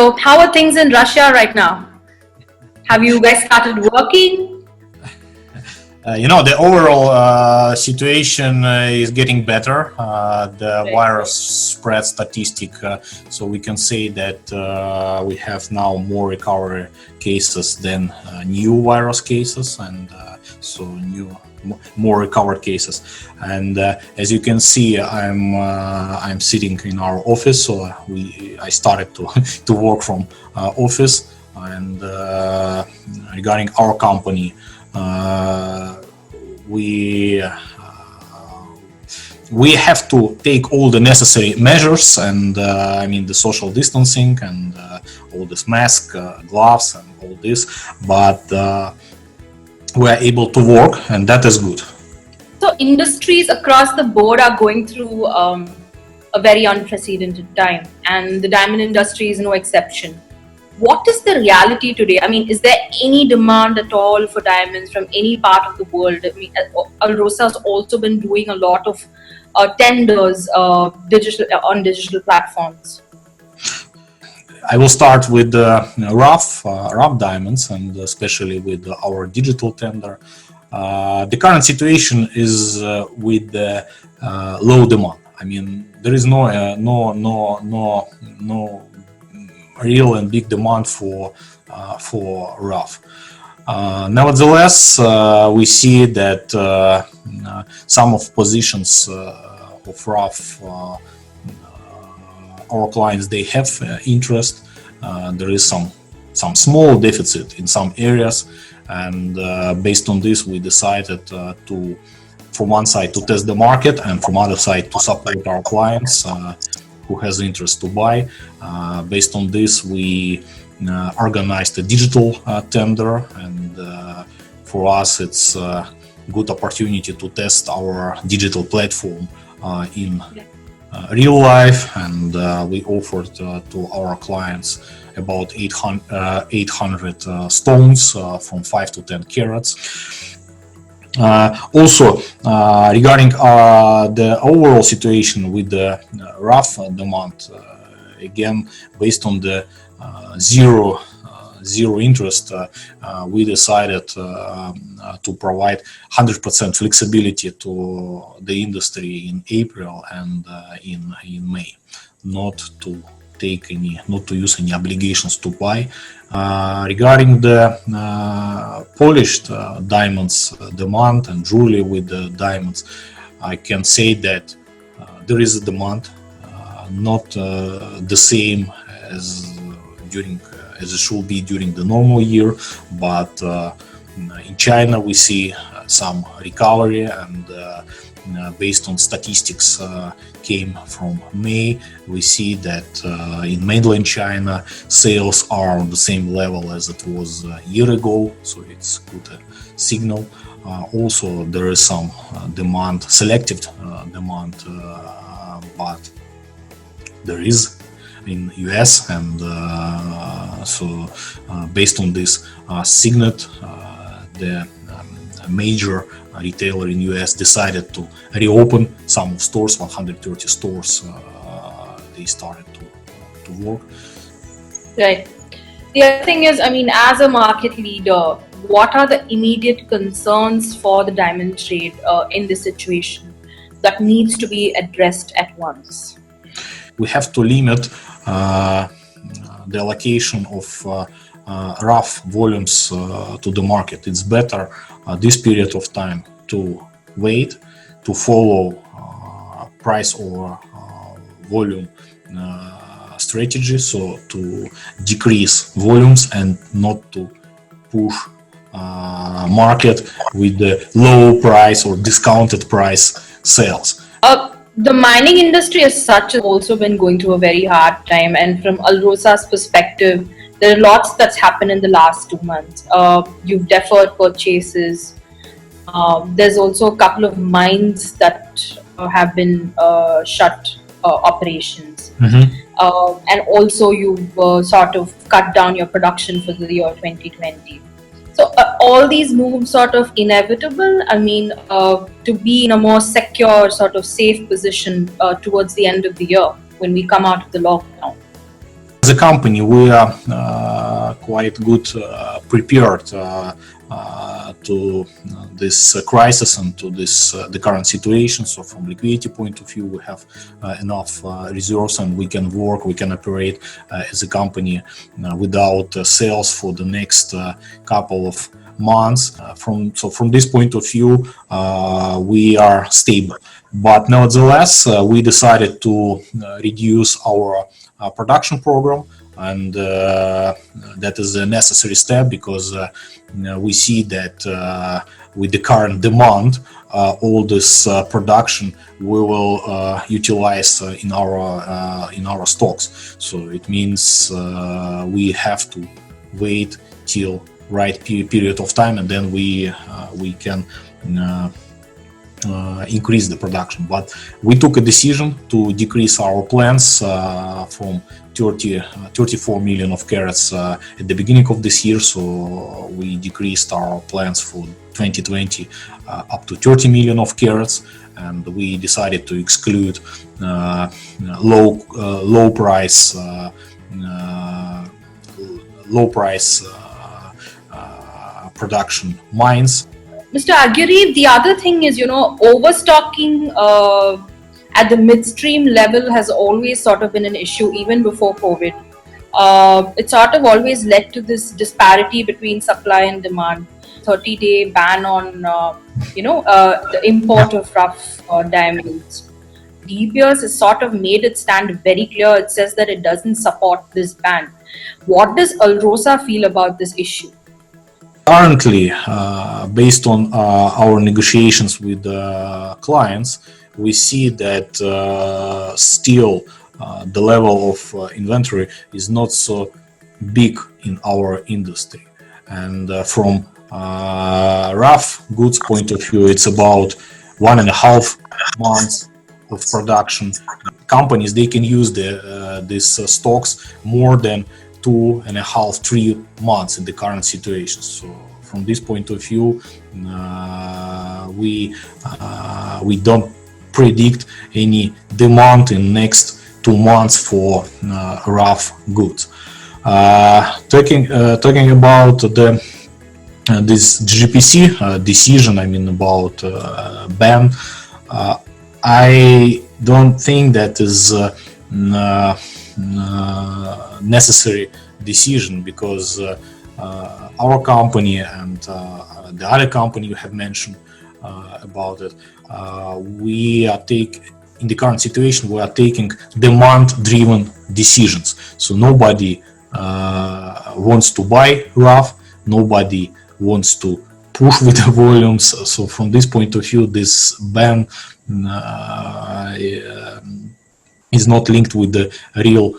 So how are things in Russia right now? Have you guys started working? The overall situation is getting better. The virus spread statistic, so we can say that we have now more recovery cases than new virus cases, and more recovered cases. And as you can see, I'm sitting in our office, so I started to work from office. And regarding our company, we have to take all the necessary measures, and the social distancing and all this mask, gloves, and all this. But we are able to work, and that is good. So industries across the board are going through a very unprecedented time, and the diamond industry is no exception. What is the reality today? Is there any demand at all for diamonds from any part of the world? ALROSA has also been doing a lot of tenders on digital platforms. I will start with the rough diamonds, and especially with our digital tender. The current situation is with the low demand. There is no real and big demand for rough. Nevertheless, we see that some of positions of rough, our clients, they have interest. There is some small deficit in some areas, and based on this, we decided to, from one side, to test the market, and from other side, to support our clients who has interest to buy. Based on this, we organized a digital tender, and for us it's a good opportunity to test our digital platform in real life, and we offered to our clients about 800 stones from 5 to 10 carats. Also, regarding the overall situation with the rough demand, again, based on the zero interest, we decided to provide 100% flexibility to the industry in April and in May, not to use any obligations to buy. Regarding the polished diamonds demand and jewelry with the diamonds, I can say that there is a demand, not the same as it should be during the normal year, but in China we see some recovery, and based on statistics came from May, we see that in mainland China sales are on the same level as it was a year ago, so it's good signal. Also, there is some selective demand, but there is in US, and so based on this, Signet, the major retailer in US, decided to reopen some stores, 130 stores. They started to work. Right. The other thing is, as a market leader, what are the immediate concerns for the diamond trade in this situation that needs to be addressed at once? We have to limit the allocation of rough volumes to the market. It's better this period of time to wait, to follow price or volume strategy, so to decrease volumes and not to push market with the low price or discounted price sales. The mining industry as such has also been going through a very hard time, and from ALROSA's perspective, there are lots that's happened in the last 2 months. You've deferred purchases. There's also a couple of mines that have been shut operations. Mm-hmm. And also you've sort of cut down your production for the year 2020. So all these moves sort of inevitable, to be in a more secure, sort of safe position towards the end of the year when we come out of the lockdown? As a company, we are quite good prepared to this crisis and to this the current situation. So from liquidity point of view, we have enough reserves, and we can work, we can operate as a company without sales for the next couple of months. From this point of view, we are stable. But nevertheless, we decided to reduce our production program, and that is a necessary step because we see that with the current demand, all this production we will utilize in our stocks. So it means we have to wait till right period of time, and then we can increase the production. But we took a decision to decrease our plans from 34 million of carats at the beginning of this year. So we decreased our plans for 2020 up to 30 million of carats, and we decided to exclude low price production mines. Mr. Agureev, the other thing is, overstocking at the midstream level has always sort of been an issue even before COVID. It sort of always led to this disparity between supply and demand. 30-day ban on, the import of rough diamonds. De Beers has sort of made it stand very clear. It says that it doesn't support this ban. What does ALROSA feel about this issue? Currently, based on our negotiations with clients, we see that still the level of inventory is not so big in our industry. And from rough goods point of view, it's about 1.5 months of production. Companies, they can use these stocks more than 2.5-3 months in the current situation. So from this point of view, we don't predict any demand in next 2 months for rough goods. Talking about this GJEPC decision, I mean about ban, I don't think that is necessary decision, because our company and the other company you have mentioned about it, we are in the current situation, we are taking demand-driven decisions. So nobody wants to buy rough, nobody wants to push with the volumes. So from this point of view, this ban is not linked with the real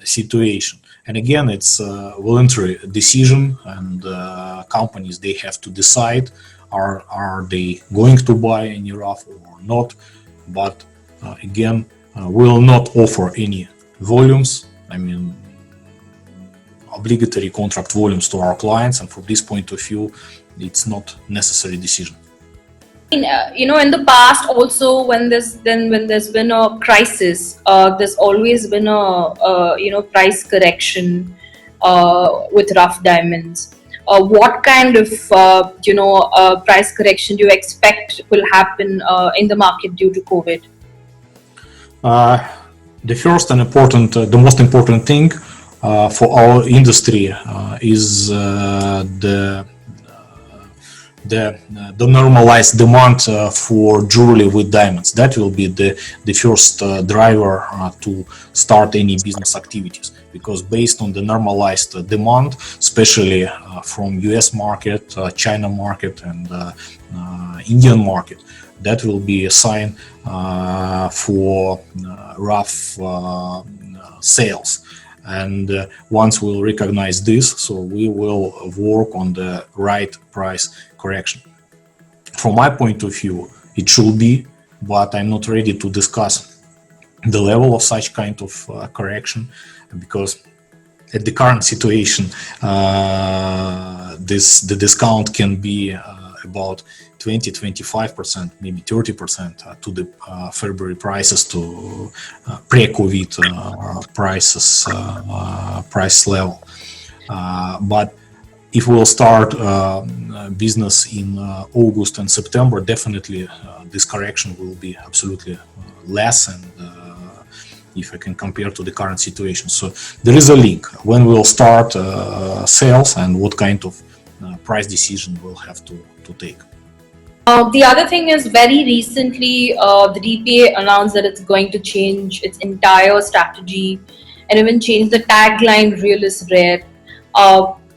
situation. And again, it's a voluntary decision, and companies, they have to decide are they going to buy any rough or not. But again, we will not offer any volumes, I mean obligatory contract volumes to our clients, and from this point of view, it's not necessary decision. In the past also, when there's been a crisis, there's always been a price correction with rough diamonds. What kind of price correction do you expect will happen in the market due to COVID? The first and the most important thing for our industry is the normalized demand for jewelry with diamonds. That will be the first driver to start any business activities, because based on the normalized demand, especially from US market, China market, and Indian market, that will be a sign for rough sales. And once we'll recognize this, so we will work on the right price correction. From my point of view, it should be, but I'm not ready to discuss the level of such kind of correction, because at the current situation, the discount can be about 20-25%, maybe 30% to the February prices, to pre-COVID price level. But if we'll start business in August and September, definitely this correction will be absolutely less, and if I can compare to the current situation. So there is a link when we'll start sales and what kind of price decision we'll have to take. The other thing is, very recently the DPA announced that it's going to change its entire strategy and even change the tagline "Real is Rare."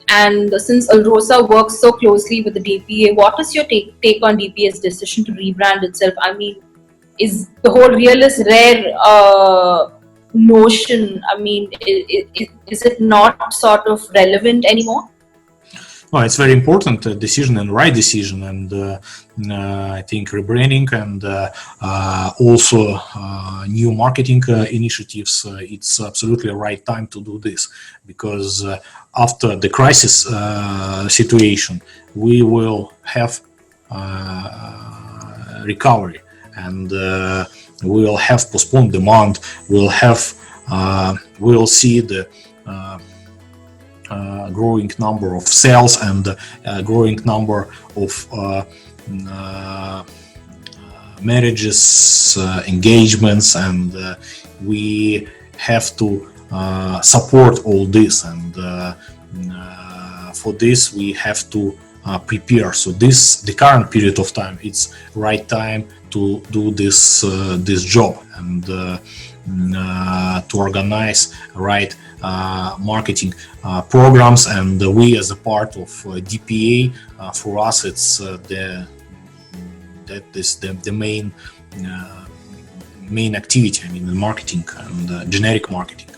And since ALROSA works so closely with the DPA, what is your take on DPA's decision to rebrand itself? I mean, is the whole "Real is Rare" notion, I mean, is it not sort of relevant anymore? No, it's very important decision and right decision, and I think rebranding and also new marketing initiatives, it's absolutely the right time to do this, because after the crisis situation, we will have recovery, and we will have postponed demand. We'll see the growing number of sales and growing number of marriages, engagements, and we have to support all this, and for this we have to prepare. So the current period of time, it's right time to do this job, and to organize right marketing programs. And we, as a part of DPA, for us it's the main activity. I mean, the marketing and generic marketing.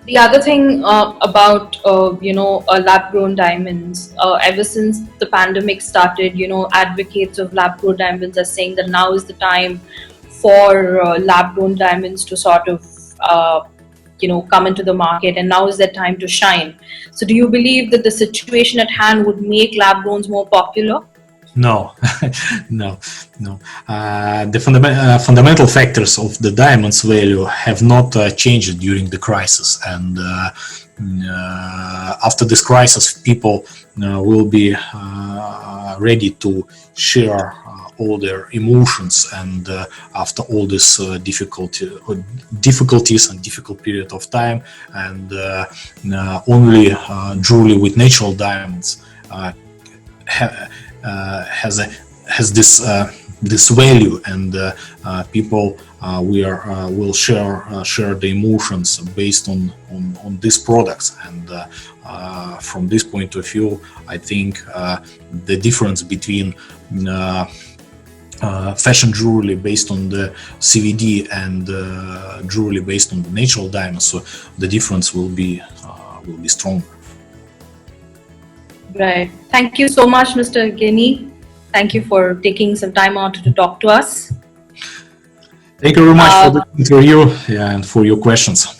The other thing about lab-grown diamonds, ever since the pandemic started, advocates of lab-grown diamonds are saying that now is the time for lab-grown diamonds to sort of come into the market, and now is their time to shine. So do you believe that the situation at hand would make lab-growns more popular? No, no. The fundamental factors of the diamond's value have not changed during the crisis, and after this crisis, people will be ready to share all their emotions, and after all this difficulties and difficult period of time, and only jewelry with natural diamonds has this value, and people will share the emotions based on these products. And from this point of view, I think the difference between fashion jewelry based on the CVD and jewelry based on the natural diamonds, so the difference will be stronger. Right. Thank you so much, Mr. Evgeny. Thank you for taking some time out to talk to us. Thank you very much for the interview and for your questions.